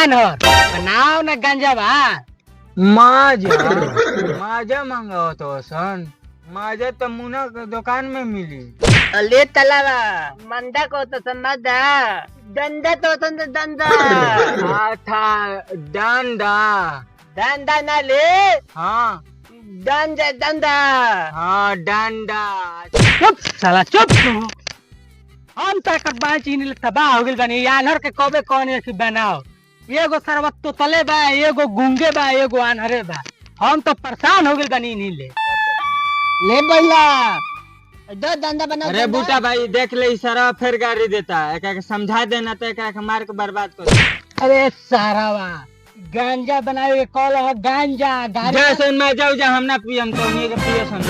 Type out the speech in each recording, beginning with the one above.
आनहर बनाओ ना गंजा बा माजा मंगाओ तो सन माजा तो मुना के दुकान में मिली। अले तलावा मंदा को तो समझा दंदा तो दंदा था डंडा दंदा ना ले हाँ दंदा दंदा हाँ डंडा। चुप साला चुप हम तो एक बार चीनी तबाह हो गइल बानी आनहर के कबे कौन की बनाओ एगो सरबत तो तले बा एगो गुंगे बा एगो आनहरे बा हम तो परेशान हो गइल बानी इन्हीं ले भैया दो धंधा बना। अरे बूटा भाई देख ले सारा फिर गाड़ी देता है एक समझा देना तो एक मार के बर्बाद कर। अरे सारावा गांजा बनावे कॉल है गांजा गाड़ी जैसे मैं जाऊ जा हम ना पियम तो नहीं के पिए सुन।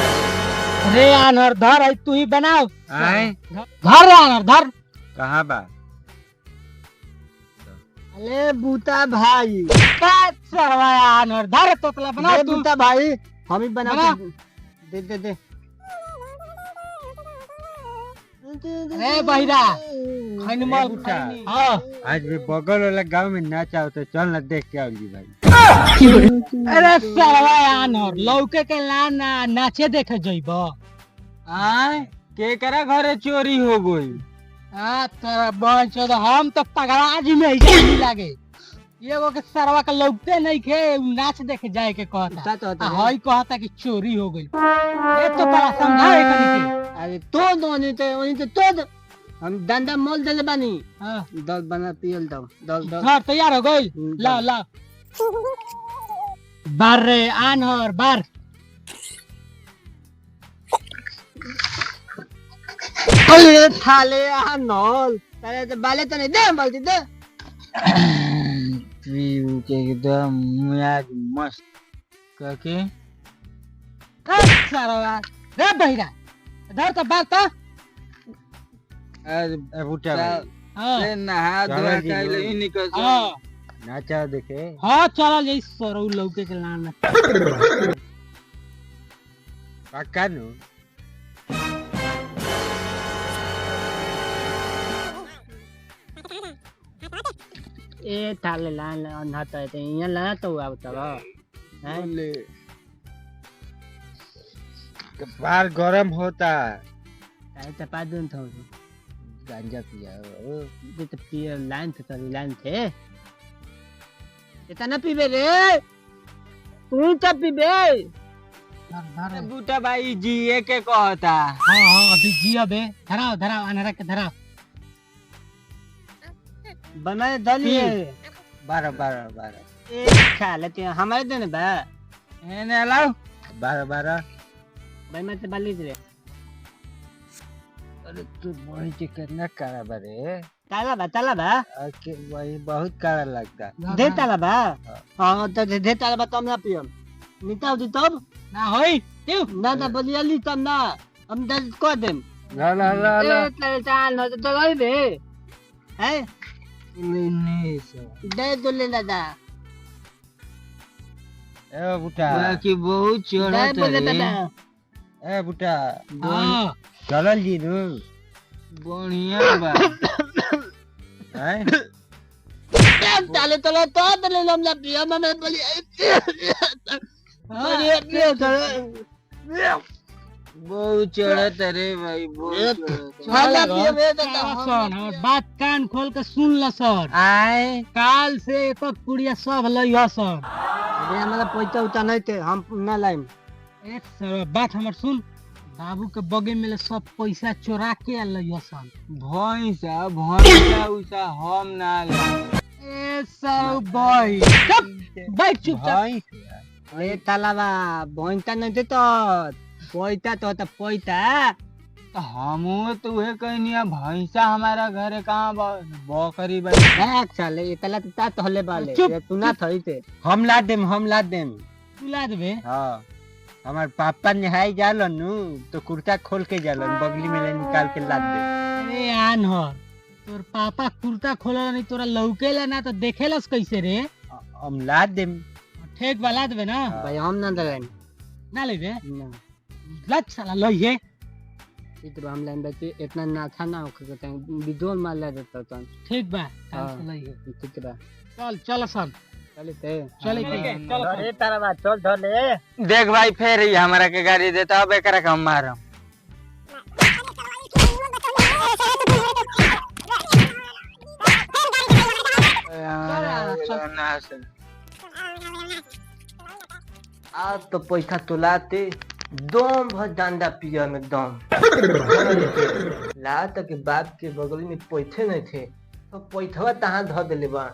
रे आनहर धर है तू ही बनाओ आए धर आनहर धर कहां बा। अरे बूटा भाई का सरवा आनहर धर तोतला बनाओ तू बूटा भाई हम ही बना दे दे दे। अरे बहिरा खैनमल हां आज भी बगल वाला गांव में नाच आओ तो चल ना देख के आओगी भाई। अरे सरवा आनहर लौके के लाना नाचे देखे जइबो आए के करा घरे चोरी हो गई। हां तेरा बंचो हम तो पगड़ा जी में ही लागे एगो के सरवा के लौकते नहीं खे नाच देखे जाए के कहता हई कहता कि चोरी हो गई ये तो बड़ा समझाए कनी के। अरे तो दोनी तो हम डंडा मोल देले बानी हां दल बना पियल दो दल हां तैयार हो गई ला ला बार रे आनहर बार अरे थाले आनहर अरे तो बाले तो नहीं दे बोलती दे पीऊ के एकदम आज मस्त करके सारा रे बहिरा धर तो बात तो अरे बूटा भाई हां ले नहा धोआ के ले निकल हां नाचा देखे हां चला जई सरौ लौके के लाना पक्का नु ए थाले लान अन्हाता है यहाँ लाना तो अब तब ले बाहर गरम होता है तो पादुन था गांजा पिया ओ ये तो पिए लाइन थे इतना पीबे रे तू तो पीबे अरे बूटा भाई जी ये के कहता हां हां अभी जी अबे धराओ धराओ अनहरा के धराओ बनाए दलिए 12 एक खा लेते हैं हमारे देने बा एने लाओ 12 भाई मैं तो बाली दे। अरे तू वही के कितना काला बरे ताला बा के वही बहुत काला लगता दे ताला बा हां तो दे ताला बा तब ना पियम निताव दी तब ना होई क्यों ना बोलिया ली तब ना हम दर्द को देम ला ए चाल न तो गई बे है नहीं दे दो ले दादा ए बुटा बाकी बहुत चढ़त दादा ए बुटा हां चलल जी नु बढ़िया बा हैं ताले तो ले लम ला पिया मैं बोली बहुत चढ़त रे भाई बहुत बात कान खोल के सुन ल सर आए काल से एक कुड़िया सब लइह सर अरे हमारा पैसा उता नहीं थे हम ना लाइम एक सर बात हमर सुन बाबू के बगे में ले सब पैसा चोरा के लइह सर भैंसा उसा हम ना ला ए सर बॉय बैठ चुपचाप अरे तालाबा भैंसा नहीं दे तो पैसा तो पैसा हम तो वह कहनी भैंसा हमारा घर कहाँ बकरी भाई चले इतला तो ता हले वाले तू ना थई थे हम ला देम तू ला देबे हां हमार पापा नहाई जालन नु तो कुर्ता खोल के जालन बगली में ले निकाल के ला दे। अरे आन हो तोर पापा कुर्ता खोला नहीं तोरा लौकेला ना तो देखेलस कैसे रे हम ला देम ठीक वाला देबे ना भाई हम ना देबे ना लेबे ना लच साला लइए तो हम लाइन बैठे इतना नाथा ना होके कहते हैं विद्रोह मार ला देता तो ठीक बा ठीक बा चल चल सन चले थे चल अरे तारा बात चल धर ले देख भाई फेर ही हमरा के गाड़ी देता अब एकरा के हम मारम आज तो पैसा तोलाते दम भर डांडा पिया में दम लागत के बाप के बगल में पैसे नहीं थे तो पैसा तहाँ धो दिले बा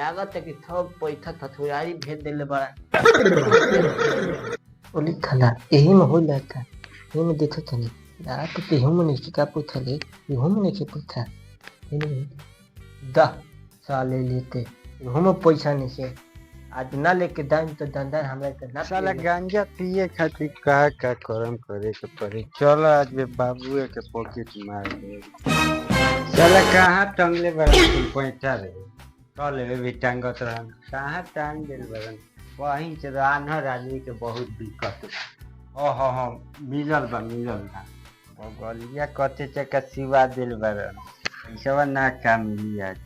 लागत कि सब पैसा थथुरारी भेज दिले बा ओली खला यही में हो जाता यही में देखो तनी लागत के हम नहीं का पूछा ले हम नहीं के पूछा दा साले लेते हम पैसा नहीं से आज ना लेके दाम तो धंधा हमरा के ना साला गांजा पिए खातिर का करम करे के पड़ी चल आज बे बाबूए के पॉकेट मार दे साला कहां टंगले बड़ा पैसा रे कल भी टांगत रहन कहां टांग गेल बरन वहीं से आन्हर आदमी के बहुत दिक्कत ओहो हो मिलल बा गलिया कते चका सिवा दिल बरन पैसा ना काम मिली आज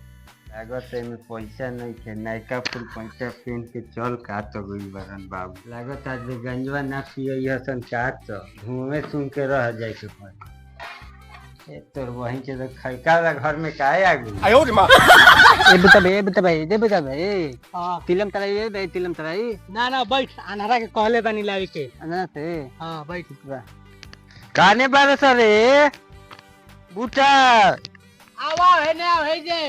लागत में पैसा नहीं थे नयका फुल पैसा पेन के चल का तो गई बरन बाबू लागत आज गंजवा ना पिए हसन का तो घूमे सुन के रह जाए के पड़े तो वहीं के तो खैका घर में काहे आ गई आयो रे मां ए बता भाई हां तिलम तराई ना ना बैठ अनहरा के कहले बानी लावी के अनहरा से हां बैठ काने बारे सरे बूटा आवा है ने है जे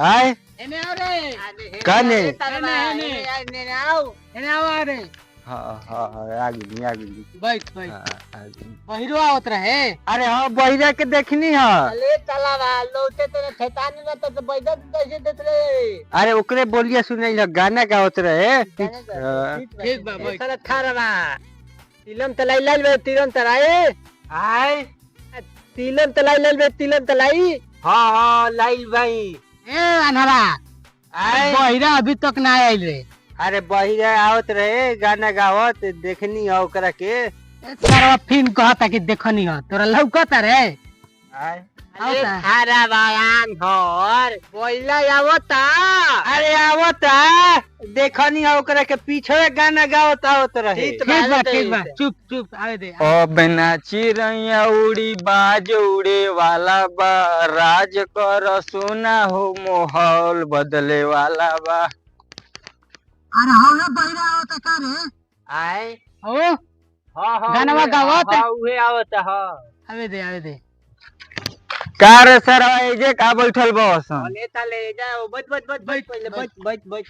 आय एने आ रे काने एने आओ रे हां आ गई बैठ बहिरो आवत रहे अरे हां बहिरा के देखनी है अरे चला बा लौटे तो ठेकानी ना तो बैठा कैसे देत रे अरे ओकरे बोलिया सुनै ल गाना गावत रहे ठीक बा बैठ साला थारा बा तिलम तलाई लाल बे तिलम तलाई आय तिलम तलाई लाल बे तिलम तलाई हां लाइल भाई ए अनहरा बहिरा अभी तक ना आइल रे अरे बहिरा आवत रहे गाना गावत देखनी है ओकरा के सारा फिल्म कहता कि देखनी हो तोरा लौकता रे आय थारा बायान घर बोइला आवता अरे आवता देखनी है ओकरा के पीछे गाना गावत आवत रहे ठीक बा चुप आवे दे ओ बिना चिड़ैया उड़ी बाज उड़े वाला बा राज कर सोना हो माहौल बदले वाला बा अरे हौला बहिरा आवता का रे आय हो हां गाना गावत उहे आवता हां आवे दे कार सर जे का बैठल बस लेता ले जा बच पहले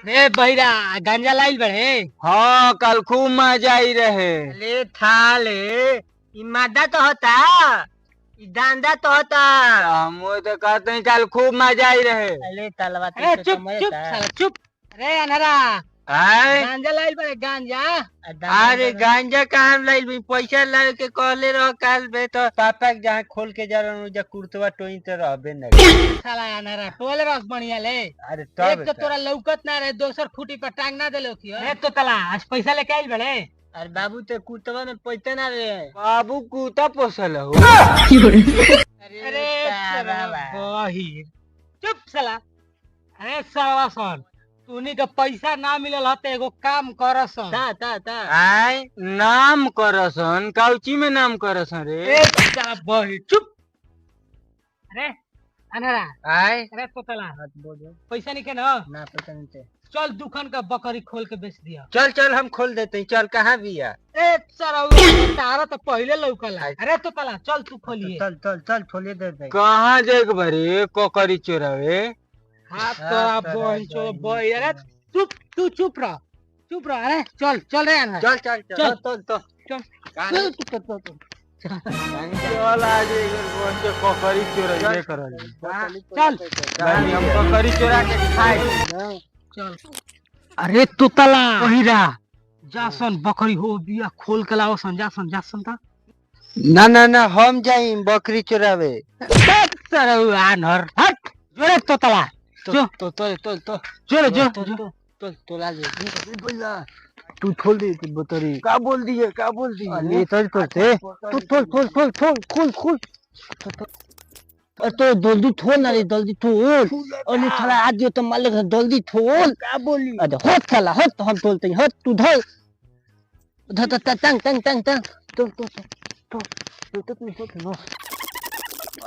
रे बहिरा गांजा लाइल बड़े हां कल खूब मजा आई रहे ले था ले ई मादा तो होता ई डांडा तो होता हम तो कहते हैं कल खूब मजा आई रहे ले तलवा ए चुप अरे अनहरा आय गांजा लाइल बड़े गांजा अरे गांजा कहाँ लाइल भी पैसा लाए के कहले रह काल बे तो पापा के जहाँ खोल के जा रहा जा कुर्तवा टोई तो रहबे न साला अनहरा टोल रस बढ़िया ले अरे एक तब तो तोरा लौकत ना रहे दोसर खूटी पर टांग ना देलो की ए तो तला आज पैसा लेके आइल बड़े अरे बाबू ते कुर्तवा में पैसा ना रे बाबू कुत्ता पोसल हो अरे बहिर चुप साला अरे साला सन तूनी के पैसा ना मिलल हते एगो काम करसन ता आय नाम करसन काउची में नाम करसन रे ए साला बहिर चुप अरे अनहरा आय अरे तो तला बोल पैसा नहीं के ना पैसा नहीं चल दुकान का बकरी खोल के बेच दिया चल हम खोल देते हैं चल कहाँ बिया ए साला तारा तो पहले लौकल है अरे तो तला चल तू खोलिए चल खोले दे कहाँ जाएगा बरे कोकरी चोरावे हाथ तोरा बहन चो बही अरे तू चुप रह अरे चल रे अनहरा चल चल आज एक कोकरी चोरा करल चल हम कोकरी चोरा के खाए चल अरे तू तला बहिरा जासन बकरी हो बिया खोल के लाओ सन जासन ता ना हम जाई बकरी चोरावे सारा आनर हट जोरे तो तला जो तो जो तो लाजे बोला तू खोल दे तू बतरी क्या बोल दिए अरे तो ते तू खोल तो जल्दी खोल ना रे जल्दी खोल अरे साला आज जो तो मालिक जल्दी खोल क्या बोली अरे हट साला हट हम बोलते हैं हट तू धर धर टंग तो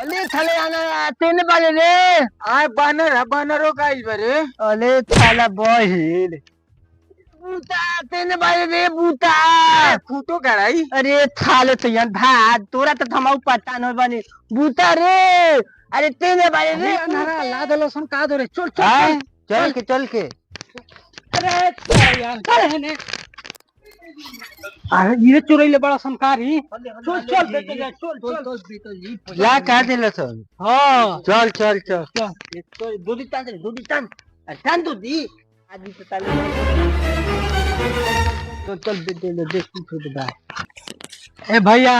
अरे थाले आना तेने बाले रे आय बानर का इस बारे अरे थाला बहिर बूता तेने बाले रे बूता फूटो कराई अरे थाले तो यार भात तोरा तो थमाऊ पता न बनी बूता रे अरे तेने बाले रे अनारा लाद लसन का दो रे चल चल के अरे चल यार चल है ने अरे ये चोरैले बड़ा संकारी चल बेटे ला का दिला सन हां चल दूधी टान टान दूधी आदमी तो ताले तो चल बेटे ले देख तू तो बा ए भैया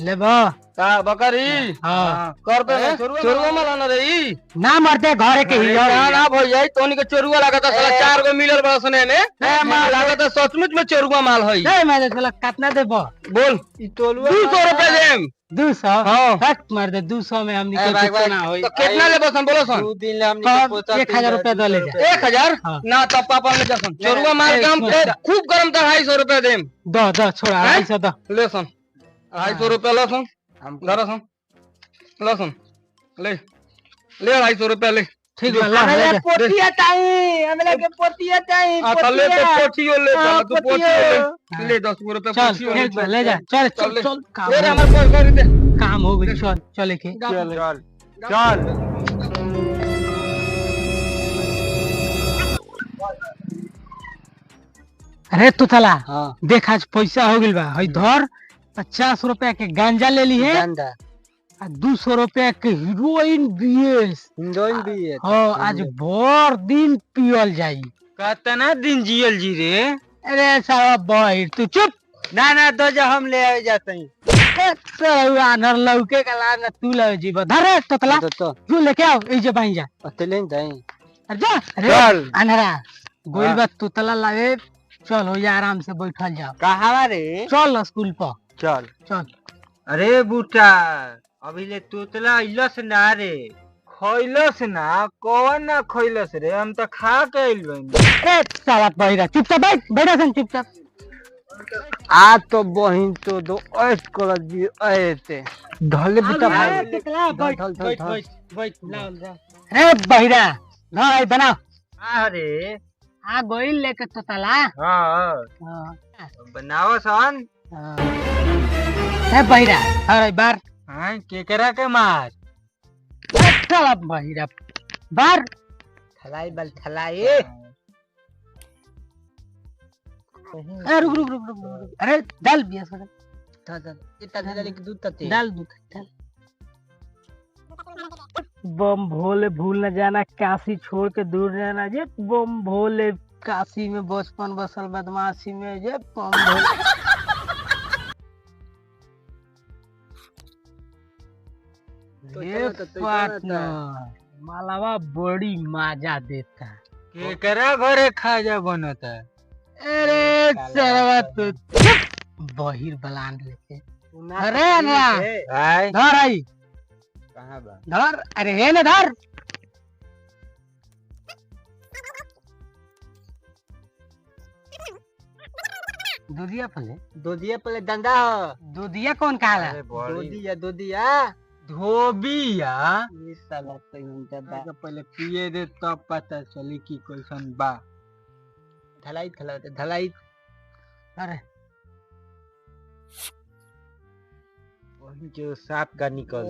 ले बा का बकरी हां कर पे चोरुआ माला न रही ना मरते घरे के ही ना भई जाई तोनी के चोरुआ लागत साला 4 गो मिलल बड़ा सने ने माल लागत सचमुच में चोरुआ माल हई ए मैं चला कितना देबो बोल ई तोलुआ 200 रुपए देम 200 हां हट मार दे 200 में हमनी के कुछ ना होई तो कितना लेबो सन बोलो सन 2 दिन ले हमनी के पोता 1000 रुपया दे ले जा 1000 ना तो पापा ने जसन चोरुआ माल के हम खूब गरम 250 रुपए देम दो छोड़ा 250 दो ले सन 250 रुपया लसन धरसन लसन ले 250 रुपया ले ठीक बा ला ले पोतिया चाहिए हमरा के पोतिया चाहिए आ ले तो पोछियो ले तू पोछियो ले 10 रुपया चल पोछियो ठीक बा ले जा चल काम ले हमर कोई कर दे काम हो गई चल चले के चल अरे तू तला हां देख आज पैसा हो गइल बा हई धर 50 रुपया के गांजा ले ली है गंदा आ 200 रुपया के हीरोइन बीएस हिंदोइन भी है हां आज भर दिन पियल जाई कितना दिन जियल जी रे अरे साला बॉय तू चुप ना तो जो हम ले आवे जाते हैं साला अनर लौके का लाना तू ले जीव धर ततला तो तू लेके आओ ए जे बाई जा अतले दाई अरे जा अरे चल। अनहरा गोइल बा तू तला लावे चलो ये आराम से बैठल जाओ कहां रे चल स्कूल पर चल चल अरे बूटा अभी ले तोतला इलस ना रे खइलस ना कौन ना खइलस रे हम तो खा के आइल बनी अरे साला बहिरा चुपचाप बैठा सन चुपचाप आ तो बहिन तो दो ऐस कल जी ऐते ढले बेटा भाई बैठ अरे बहिरा ना बनाओ अरे आ गोइल लेके तो तला हां बनाओ सन है बहिरा अरे बार हां केकरा के मार चल बहिरा बार थलाई बल थलाई ए रुक अरे डाल बिया सर इतना दे के दूध तते डाल दूध डाल बम भोले भूल न जाना काशी छोड़ के दूर जाना जे बम भोले काशी में बचपन बसल बदमाशी में जे बम भोले ये पार्टनर मालावा बड़ी मजा देता केकरा घरे खाजा बनता अरे सरवा तो बहिर बलान लेके अरे ना हाय धर आई कहां बा धर अरे है ना धर दूधिया पहले डंडा दूधिया कौन कहा दूधिया धोबिया ये साला तो उनका बा पहले पिए दे तब पता चली कि कैसन बा ढलाई अरे जो सांप का निकल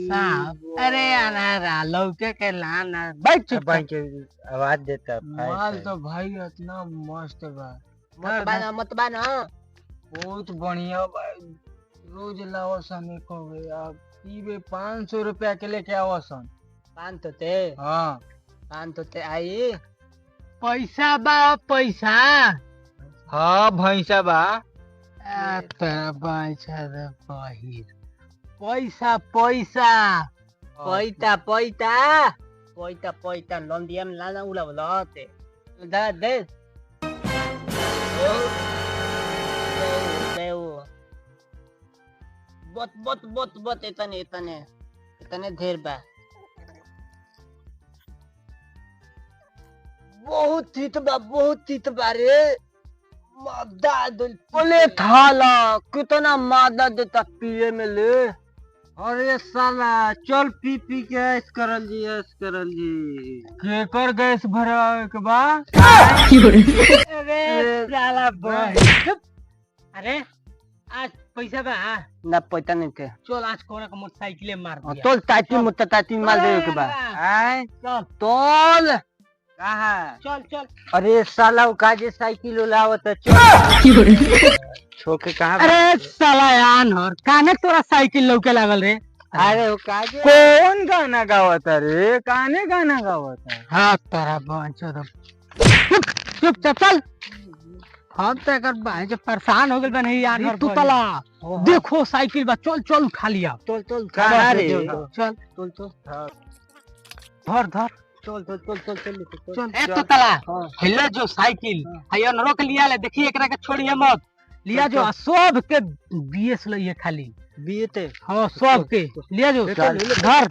सांप अरे अनारा लौके के लाना बैठ चुप भाई के आवाज देता माल तो भाई इतना मस्त बा मत बाना बहुत बढ़िया भाई रोज लाओ सन को आप पीबे 500 रुपया के लेके आओ सन 500 ते आई पैसा बा पैसा हाँ भैंसा बा तेरा पैसा दे बहिर पैसा पैसा पैता लंदिया में लाना उला बोलते दा दे बत इतने ढेर बा बहुत तीत बा रे मादा दिल बोले थाला कितना मादा देता पिए में ले। अरे साला चल पी पी के ऐश करल जी केकर गैस भरा के बा अरे साला बॉय चुप। अरे आज पैसा बा ना पैसा नहीं थे चल आज कोना का मोटरसाइकिल मार दिया तो ताती माल दे के बा आय चल तोल कहाँ चल चल। अरे साला वो काजे साइकिल उलावत है चल छोके कहाँ अरे साला यान और काने तोरा साइकिल लौके लागल रे। अरे वो काजे कौन गाना गावत है रे काने गाना गावत है हाँ तेरा बंचो चुप चुप चल। हम तो अगर भाई जो परेशान हो गए बा नहीं यार तू तला देखो साइकिल बा चल चल उठा लिया चल कहाँ रे चल धर धर चल चल ए तो तला हिले जो साइकिल हयन रोक लिया ले देखिए एकरा के छोड़िए मत लिया जो सब के बीएस लइए खाली बीते हां सब के लिया जो धर